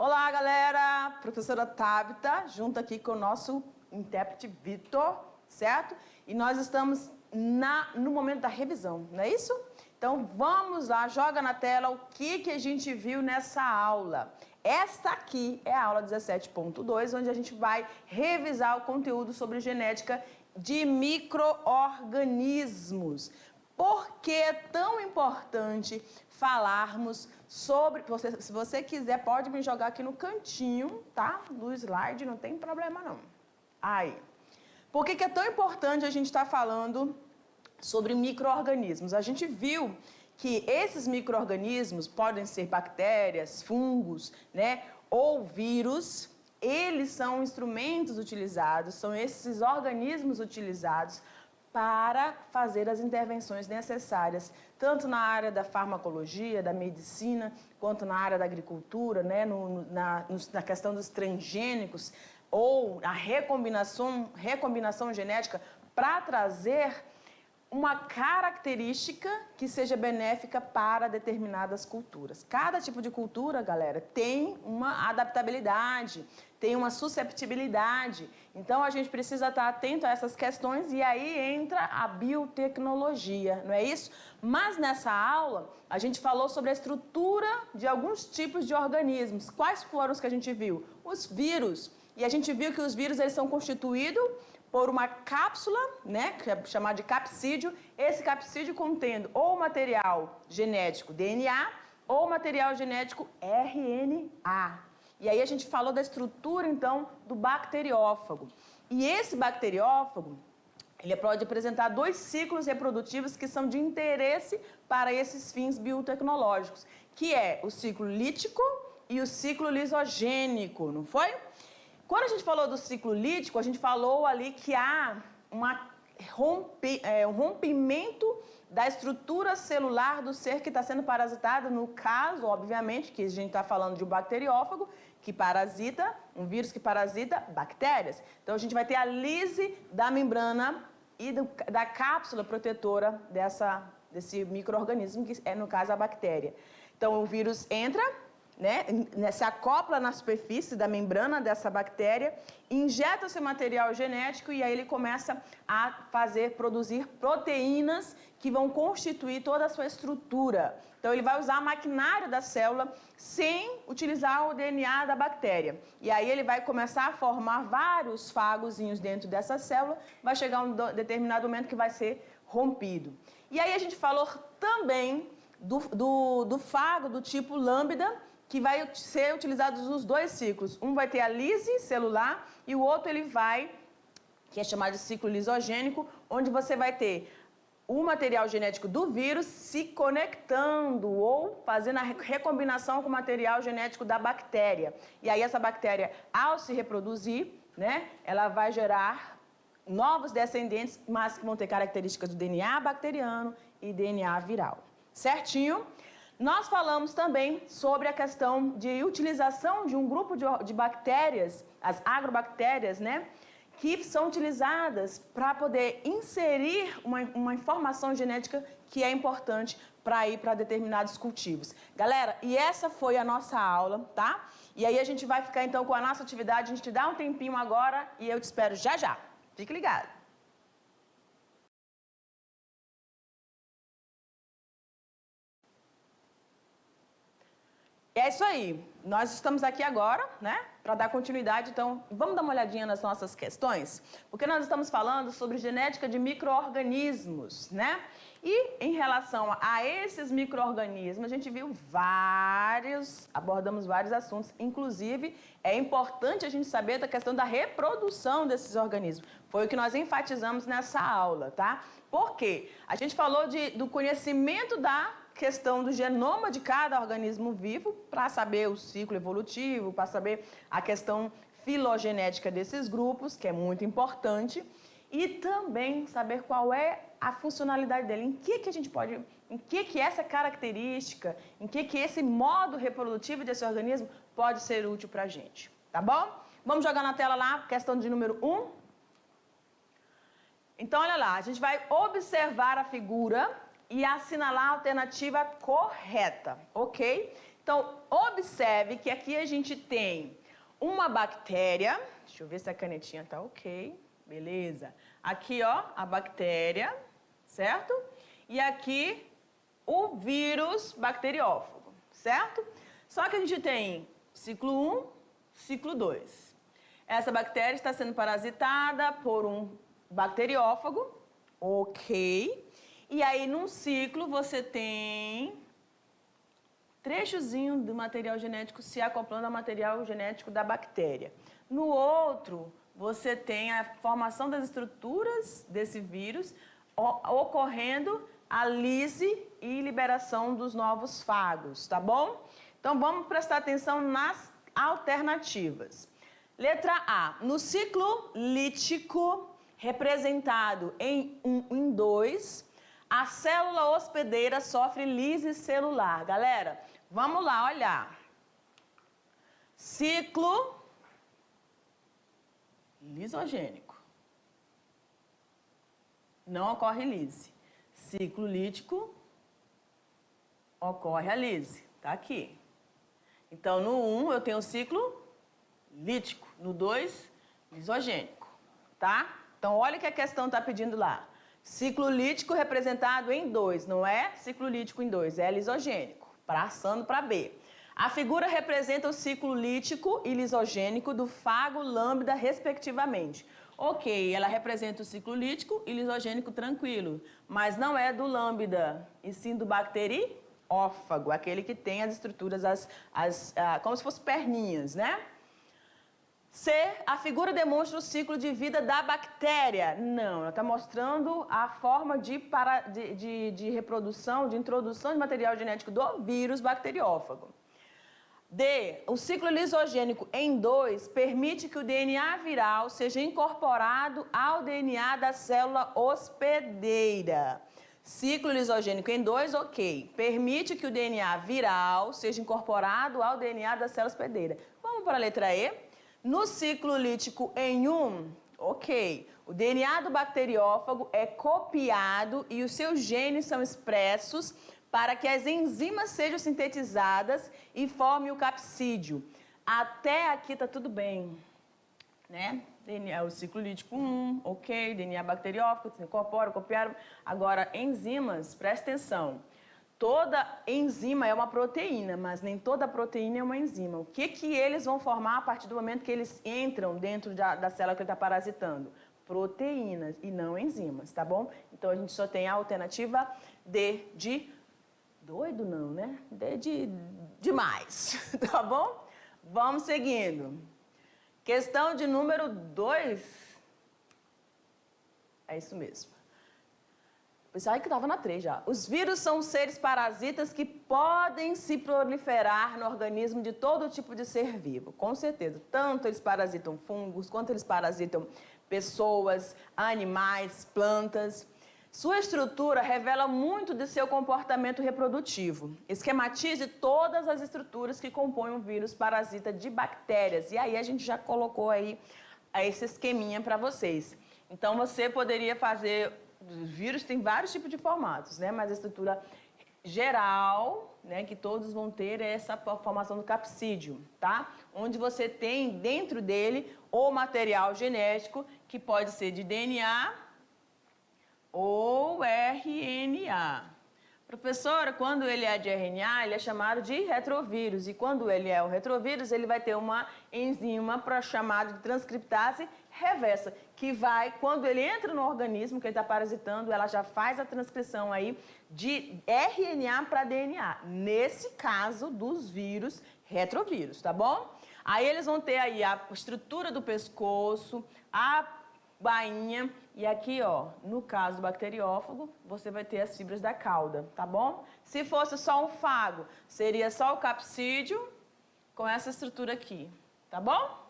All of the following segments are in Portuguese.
Olá, galera! Professora Tabita, junto aqui com o nosso intérprete Vitor, certo? E nós estamos no momento da revisão, não é isso? Então, vamos lá, joga na tela o que a gente viu nessa aula. Esta aqui é a aula 17.2, onde a gente vai revisar o conteúdo sobre genética de micro-organismos. Por que é tão importante falarmos sobre... Se você quiser, pode me jogar aqui no cantinho, tá? Do slide, não tem problema não. Aí. Por que é tão importante a gente estar falando sobre micro-organismos? A gente viu que esses micro-organismos podem ser bactérias, fungos, né? Ou vírus. Eles são instrumentos utilizados, são esses organismos utilizados para fazer as intervenções necessárias, tanto na área da farmacologia, da medicina, quanto na área da agricultura, né, na questão dos transgênicos, ou a recombinação genética, para trazer uma característica que seja benéfica para determinadas culturas. Cada tipo de cultura, galera, tem uma adaptabilidade, tem uma susceptibilidade. Então, a gente precisa estar atento a essas questões e aí entra a biotecnologia, não é isso? Mas nessa aula, a gente falou sobre a estrutura de alguns tipos de organismos. Quais foram os que a gente viu? Os vírus. E a gente viu que os vírus eles são constituídos por uma cápsula, né, que é chamada de capsídeo, esse capsídeo contendo ou material genético DNA ou material genético RNA. E aí a gente falou da estrutura, então, do bacteriófago. E esse bacteriófago, ele pode apresentar dois ciclos reprodutivos que são de interesse para esses fins biotecnológicos, que é o ciclo lítico e o ciclo lisogênico, não foi? Quando a gente falou do ciclo lítico, a gente falou ali que há um rompimento da estrutura celular do ser que está sendo parasitado, no caso, obviamente, que a gente está falando de um bacteriófago que parasita, um vírus que parasita bactérias. Então, a gente vai ter a lise da membrana e da cápsula protetora desse micro-organismo, que é, no caso, a bactéria. Então, o vírus entra, né, se acopla na superfície da membrana dessa bactéria, injeta o seu material genético e aí ele começa a produzir proteínas que vão constituir toda a sua estrutura. Então ele vai usar o maquinário da célula sem utilizar o DNA da bactéria. E aí ele vai começar a formar vários fagozinhos dentro dessa célula, vai chegar um determinado momento que vai ser rompido. E aí a gente falou também do fago do tipo lambda, que vai ser utilizado nos dois ciclos. Um vai ter a lise celular e o outro que é chamado de ciclo lisogênico, onde você vai ter o material genético do vírus se conectando ou fazendo a recombinação com o material genético da bactéria. E aí essa bactéria, ao se reproduzir, né, ela vai gerar novos descendentes, mas que vão ter características do DNA bacteriano e DNA viral. Certinho? Nós falamos também sobre a questão de utilização de um grupo de bactérias, as agrobactérias, né, que são utilizadas para poder inserir uma informação genética que é importante para ir para determinados cultivos. Galera, e essa foi a nossa aula, tá? E aí a gente vai ficar então com a nossa atividade, a gente dá um tempinho agora e eu te espero já já. Fique ligado. É isso aí, nós estamos aqui agora, né, para dar continuidade, então vamos dar uma olhadinha nas nossas questões, porque nós estamos falando sobre genética de micro-organismos, né, e em relação a esses micro-organismos, a gente viu abordamos vários assuntos, inclusive é importante a gente saber da questão da reprodução desses organismos, foi o que nós enfatizamos nessa aula, tá? Por quê? A gente falou do conhecimento da questão do genoma de cada organismo vivo para saber o ciclo evolutivo, para saber a questão filogenética desses grupos, que é muito importante, e também saber qual é a funcionalidade dele, em que a gente pode, em que essa característica, em que esse modo reprodutivo desse organismo pode ser útil para a gente, tá bom? Vamos jogar na tela lá, questão de número 1. Então, olha lá, a gente vai observar a figura e assinalar a alternativa correta, ok? Então, observe que aqui a gente tem uma bactéria. Deixa eu ver se a canetinha tá ok. Beleza. Aqui, ó, a bactéria, certo? E aqui o vírus bacteriófago, certo? Só que a gente tem ciclo 1, ciclo 2. Essa bactéria está sendo parasitada por um bacteriófago, ok. E aí, num ciclo, você tem trechozinho do material genético se acoplando ao material genético da bactéria. No outro, você tem a formação das estruturas desse vírus ocorrendo a lise e liberação dos novos fagos, tá bom? Então, vamos prestar atenção nas alternativas. Letra A, no ciclo lítico, representado em 1 em 2, a célula hospedeira sofre lise celular. Galera, vamos lá olhar. Ciclo lisogênico. Não ocorre lise. Ciclo lítico, ocorre a lise. Tá aqui. Então, no 1 eu tenho o ciclo lítico. No 2, lisogênico. Tá? Então, olha o que a questão está pedindo lá. Ciclo lítico representado em 2, não é ciclo lítico em 2, é lisogênico, passando para B. A figura representa o ciclo lítico e lisogênico do fago lambda, respectivamente. Ok, ela representa o ciclo lítico e lisogênico tranquilo, mas não é do lambda, e sim do bacteriófago, aquele que tem as estruturas, como se fossem perninhas, né? C, a figura demonstra o ciclo de vida da bactéria. Não, ela está mostrando a forma de reprodução, de introdução de material genético do vírus bacteriófago. D, o ciclo lisogênico em 2 permite que o DNA viral seja incorporado ao DNA da célula hospedeira. Ciclo lisogênico em 2, ok. Permite que o DNA viral seja incorporado ao DNA da célula hospedeira. Vamos para a letra E. No ciclo lítico em 1, ok, o DNA do bacteriófago é copiado e os seus genes são expressos para que as enzimas sejam sintetizadas e formem o capsídeo. Até aqui tá tudo bem, né? DNA, o ciclo lítico 1, ok, DNA bacteriófago, se incorpora, copiaram. Agora, enzimas, presta atenção. Toda enzima é uma proteína, mas nem toda proteína é uma enzima. O que eles vão formar a partir do momento que eles entram dentro da célula que ele está parasitando? Proteínas e não enzimas, tá bom? Então, a gente só tem a alternativa D de doido não, né? D de demais, tá bom? Vamos seguindo. Questão de número 2. É isso mesmo. Pessoal que estava na 3 já. Os vírus são seres parasitas que podem se proliferar no organismo de todo tipo de ser vivo. Com certeza. Tanto eles parasitam fungos, quanto eles parasitam pessoas, animais, plantas. Sua estrutura revela muito de seu comportamento reprodutivo. Esquematize todas as estruturas que compõem um vírus parasita de bactérias. E aí a gente já colocou aí esse esqueminha para vocês. Então você poderia fazer... Os vírus têm vários tipos de formatos, né? Mas a estrutura geral, né, que todos vão ter é essa formação do capsídeo, tá? Onde você tem dentro dele o material genético que pode ser de DNA ou RNA. Professora, quando ele é de RNA, ele é chamado de retrovírus. E quando ele é um retrovírus, ele vai ter uma enzima chamada de transcriptase reversa, que vai, quando ele entra no organismo que ele está parasitando, ela já faz a transcrição aí de RNA para DNA. Nesse caso dos vírus, retrovírus, tá bom? Aí eles vão ter aí a estrutura do pescoço, a bainha, e aqui, ó, no caso do bacteriófago, você vai ter as fibras da cauda, tá bom? Se fosse só um fago, seria só o capsídeo com essa estrutura aqui, tá bom?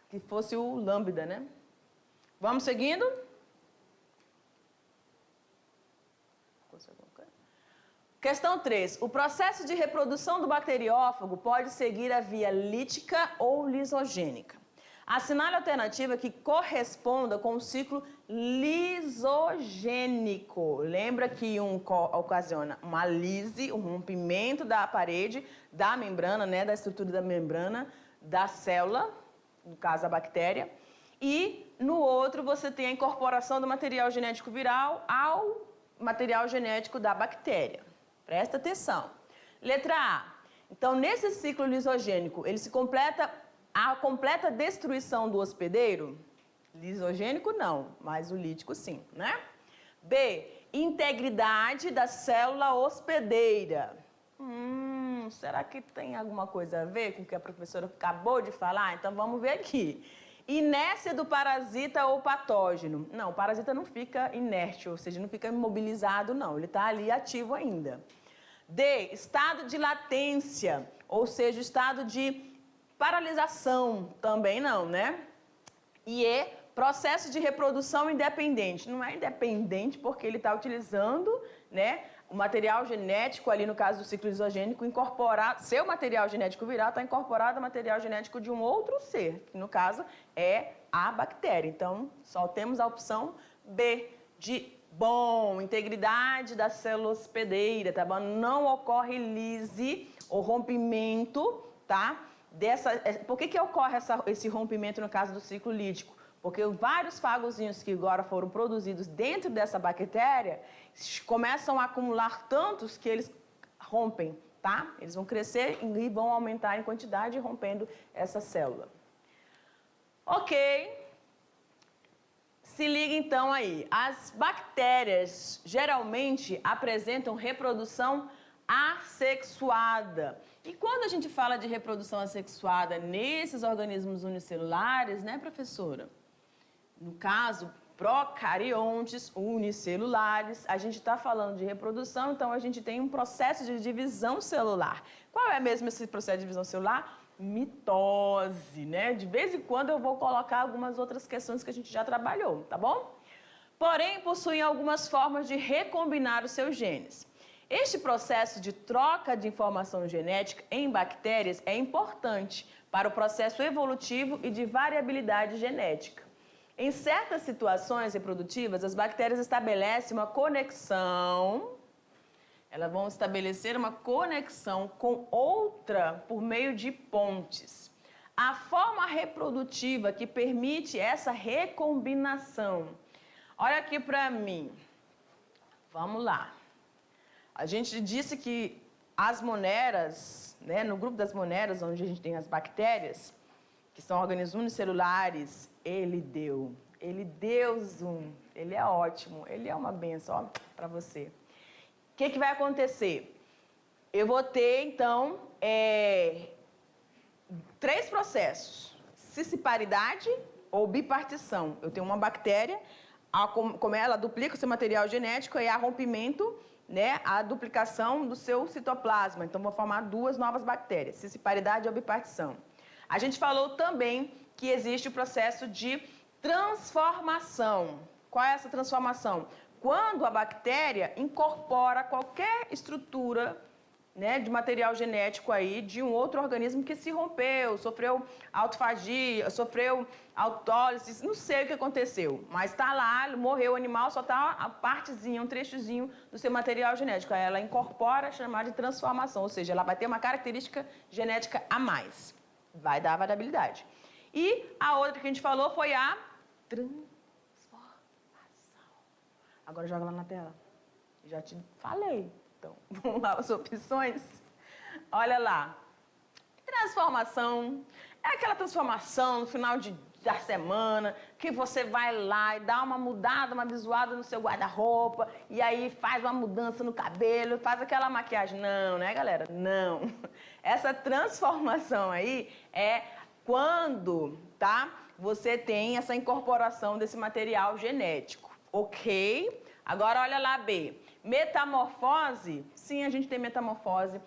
Que fosse o lambda, né? Vamos seguindo? Questão 3. O processo de reprodução do bacteriófago pode seguir a via lítica ou lisogênica. Assinale a alternativa que corresponda com o ciclo lisogênico. Lembra que ocasiona uma lise, um rompimento da parede, da membrana, né, da estrutura da membrana, da célula, no caso a bactéria. E no outro você tem a incorporação do material genético viral ao material genético da bactéria. Presta atenção. Letra A. Então, nesse ciclo lisogênico, ele se completa a completa destruição do hospedeiro? Lisogênico não, mas o lítico sim, né? B. Integridade da célula hospedeira. Será que tem alguma coisa a ver com o que a professora acabou de falar? Então, vamos ver aqui. Inércia do parasita ou patógeno. Não, o parasita não fica inerte, ou seja, não fica imobilizado, não. Ele está ali ativo ainda. D. Estado de latência, ou seja, o estado de paralisação. Também não, né? E E. Processo de reprodução independente. Não é independente porque ele está utilizando, né, o material genético ali, no caso do ciclo lisogênico, incorporado, seu material genético viral está incorporado ao material genético de um outro ser, que no caso é a bactéria. Então, só temos a opção B, de bom, integridade da célula hospedeira, tá bom? Não ocorre lise ou rompimento, tá? Por que ocorre esse rompimento no caso do ciclo lítico? Porque vários fagozinhos que agora foram produzidos dentro dessa bactéria começam a acumular tantos que eles rompem, tá? Eles vão crescer e vão aumentar em quantidade, rompendo essa célula. Ok. Se liga então aí. As bactérias geralmente apresentam reprodução assexuada. E quando a gente fala de reprodução assexuada nesses organismos unicelulares, né, professora? No caso, procariontes unicelulares, a gente está falando de reprodução, então a gente tem um processo de divisão celular. Qual é mesmo esse processo de divisão celular? Mitose, né? De vez em quando eu vou colocar algumas outras questões que a gente já trabalhou, tá bom? Porém, possuem algumas formas de recombinar os seus genes. Este processo de troca de informação genética em bactérias é importante para o processo evolutivo e de variabilidade genética. Em certas situações reprodutivas, as bactérias estabelecem uma conexão, elas vão estabelecer uma conexão com outra por meio de pontes. A forma reprodutiva que permite essa recombinação. Olha aqui para mim. Vamos lá. A gente disse que as moneras, né, no grupo das moneras, onde a gente tem as bactérias, que são organismos unicelulares, ele deu zoom, ele é ótimo, ele é uma benção para você. O que vai acontecer? Eu vou ter, então, 3 processos: cisparidade ou bipartição. Eu tenho uma bactéria, como ela duplica o seu material genético, e há rompimento, né, a duplicação do seu citoplasma. Então, vou formar 2 novas bactérias, cisparidade ou bipartição. A gente falou também que existe o processo de transformação. Qual é essa transformação? Quando a bactéria incorpora qualquer estrutura, né, de material genético aí de um outro organismo que se rompeu, sofreu autofagia, sofreu autólise, não sei o que aconteceu, mas está lá, morreu o animal, só está a partezinha, um trechozinho do seu material genético. Aí ela incorpora, chamada de transformação, ou seja, ela vai ter uma característica genética a mais. Vai dar variabilidade. E a outra que a gente falou foi a transformação. Agora joga lá na tela. Já te falei. Então, vamos lá as opções. Olha lá. Transformação é aquela transformação no final da semana que você vai lá e dá uma mudada, uma visuada no seu guarda-roupa e aí faz uma mudança no cabelo, faz aquela maquiagem. Não, né, galera? Não. Essa transformação aí é quando, tá? Você tem essa incorporação desse material genético, ok? Agora olha lá, B. Metamorfose, sim, a gente tem metamorfose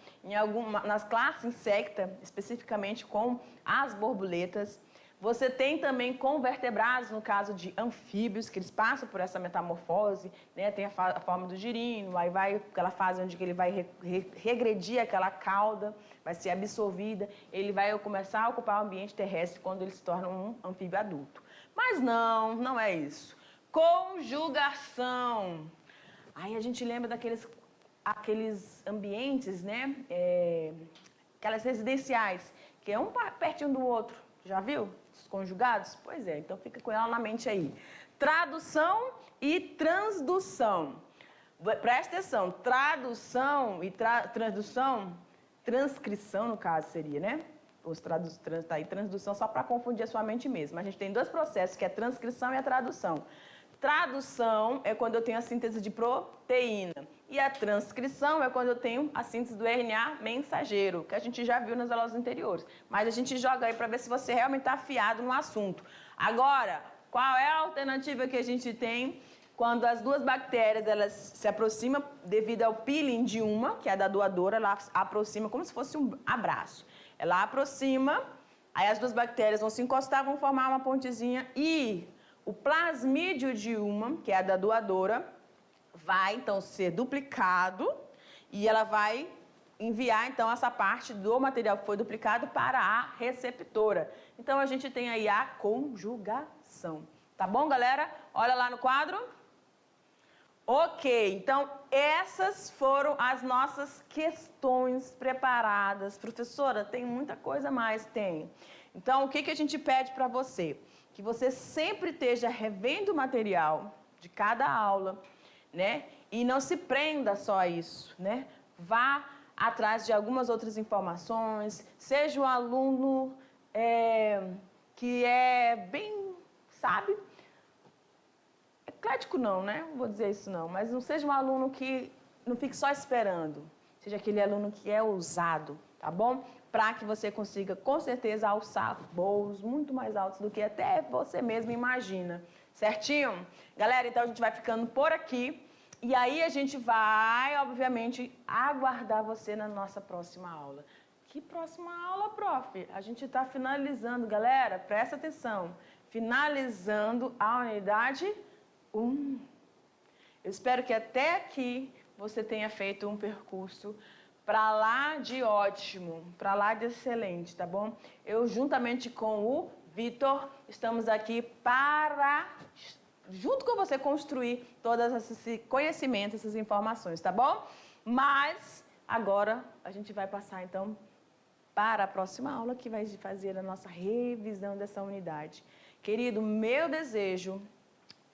nas classes insecta, especificamente com as borboletas. Você tem também convertebrados, no caso de anfíbios, que eles passam por essa metamorfose, né? Tem a forma do girino, aí vai aquela fase onde ele vai regredir aquela cauda, vai ser absorvida, ele vai começar a ocupar o ambiente terrestre quando ele se torna um anfíbio adulto. Mas não é isso. Conjugação. Aí a gente lembra aqueles ambientes, né? Aquelas residenciais, que é um pertinho do outro. Já viu? Os conjugados? Pois é, então fica com ela na mente aí. Tradução e transdução. Presta atenção, tradução e transcrição, no caso, seria, né? Tá aí, transdução só para confundir a sua mente mesmo. A gente tem dois processos, que é a transcrição e a tradução. Tradução é quando eu tenho a síntese de proteína. E a transcrição é quando eu tenho a síntese do RNA mensageiro, que a gente já viu nas aulas anteriores. Mas a gente joga aí para ver se você realmente está afiado no assunto. Agora, qual é a alternativa que a gente tem quando as duas bactérias elas se aproximam devido ao peeling de uma, que é a da doadora, ela aproxima como se fosse um abraço. Ela aproxima, aí as duas bactérias vão se encostar, vão formar uma pontezinha e o plasmídio de uma, que é a da doadora, vai então ser duplicado e ela vai enviar então essa parte do material que foi duplicado para a receptora. Então a gente tem aí a conjugação. Tá bom, galera? Olha lá no quadro. Ok, então essas foram as nossas questões preparadas. Professora, tem muita coisa mais? Tem. Então, o que a gente pede para você? Que você sempre esteja revendo o material de cada aula, né? E não se prenda só a isso, né? Vá atrás de algumas outras informações, seja um aluno que é bem, sabe? Eclético não, né? Não vou dizer isso não, mas não seja um aluno que não fique só esperando. Seja aquele aluno que é ousado, tá bom? Para que você consiga, com certeza, alçar voos muito mais altos do que até você mesmo imagina. Certinho? Galera, então a gente vai ficando por aqui. E aí a gente vai, obviamente, aguardar você na nossa próxima aula. Que próxima aula, prof? A gente está finalizando, galera, presta atenção. Finalizando a unidade 1. Eu espero que até aqui você tenha feito um percurso para lá de ótimo, para lá de excelente, tá bom? Eu, juntamente com o Vitor, estamos aqui para, junto com você, construir todos esses conhecimentos, essas informações, tá bom? Mas, agora, a gente vai passar, então, para a próxima aula, que vai fazer a nossa revisão dessa unidade. Querido, meu desejo,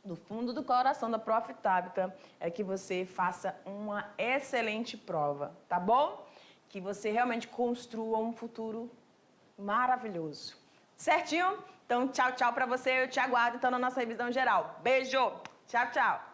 do fundo do coração da Prof. Tabita, é que você faça uma excelente prova, tá bom? Que você realmente construa um futuro maravilhoso. Certinho? Então, tchau, tchau pra você. Eu te aguardo, então, na nossa revisão geral. Beijo! Tchau, tchau!